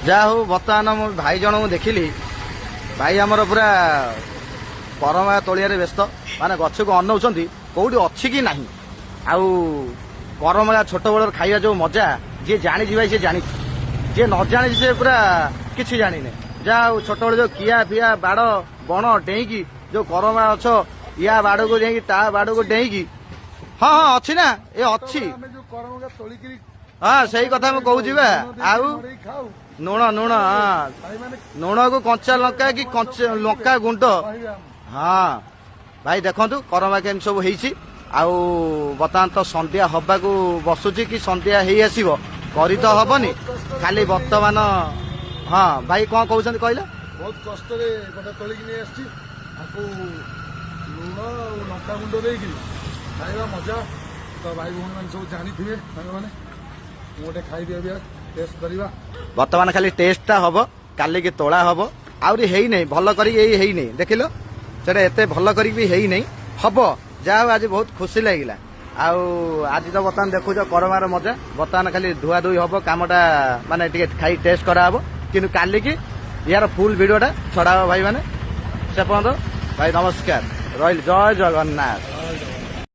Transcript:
ଯାହା ହଉ ବର୍ତ୍ତମାନ ମୁଁ ଭାଇ ଜଣଙ୍କୁ ଦେଖିଲି। ଭାଇ ଆମର ପୁରା କରମା ତୋଳିଆରେ ବ୍ୟସ୍ତ, ମାନେ ଗଛକୁ ଅନଉଛନ୍ତି କୋଉଠି ଅଛି କି ନାହିଁ। ଆଉ କରମା ଛୋଟବେଳର ଖାଇବା ଯୋଉ ମଜା, ଯିଏ ଜାଣିଛି ଭାଇ ସେ ଜାଣିଛି, ଯିଏ ନ ଜାଣିଛି ସେ ପୁରା କିଛି ଜାଣିନି। ଯାହା ହଉ ଛୋଟବେଳେ ଯୋଉ କିଆ ଫିଆ ବାଡ ବଣ ଡେଇଁକି ଯୋଉ କରମା ଗଛ ୟା ବାଡକୁ ଯାଇକି ତା ବାଡକୁ ଡେଇଁକି, ହଁ ହଁ ଅଛି ନା, ଏ ଅଛି। ହଁ ସେଇ କଥା ମୁଁ କହୁଛି ବା। ଆଉ ଲୁଣ ଲୁଣ ଲୁଣକୁ କଞ୍ଚା ଲଙ୍କା କି ଲଙ୍କା ଗୁଣ୍ଡ, ହଁ ଭାଇ ଦେଖନ୍ତୁ କରମା କେମିତି ସବୁ ହେଇଛି। ଆଉ ବର୍ତ୍ତମାନ ତ ସନ୍ଧ୍ୟା ହବାକୁ ବସୁଛି କି ସନ୍ଧ୍ୟା ହେଇ ଆସିବ, କରି ତ ହବନି ଖାଲି ବର୍ତ୍ତମାନ। ହଁ ଭାଇ କଣ କହୁଛନ୍ତି କହିଲେ? ବହୁତ କଷ୍ଟରେ ଗୋଟେ ତୋଳିକି ନେଇ ଆସିଛି, ତାକୁ ଲୁଣ ଆଉ ଲଙ୍କା ଗୁଣ୍ଡ ଦେଇକି ଖାଇବା ମଜା ତ ଭାଇ ଭଉଣୀ ମାନେ ସବୁ ଜାଣିଥିବେ। ସାଙ୍ଗମାନେ ମୁଁ ଗୋଟେ ଖାଇବି, ଏବେ ଟେଷ୍ଟ କରିବା। ବର୍ତ୍ତମାନ ଖାଲି ଟେଷ୍ଟଟା ହବ, କାଲିକି ତୋଳା ହବ। ଆହୁରି ହେଇନାହିଁ ଭଲ କରିକି, ଏଇ ହେଇନାହିଁ ଦେଖିଲ, ସେଟା ଏତେ ଭଲ କରିକି ବି ହେଇନାହିଁ, ହବ। ଯାହା ହଉ ଆଜି ବହୁତ ଖୁସି ଲାଗିଲା। ଆଉ ଆଜି ତ ବର୍ତ୍ତମାନ ଦେଖୁଛ କରମାର ମଜା, ବର୍ତ୍ତମାନ ଖାଲି ଧୁଆ ଧୁଇ ହବ, କାମଟା ମାନେ ଟିକେ ଖାଇ ଟେଷ୍ଟ କରାହବ। କିନ୍ତୁ କାଲିକି ୟାର ଫୁଲ ଭିଡିଓଟା ଛଡା ହବ ଭାଇ ମାନେ। ସେ ପର୍ଯ୍ୟନ୍ତ ଭାଇ ନମସ୍କାର, ରହିଲି, ଜୟ ଜଗନ୍ନାଥ।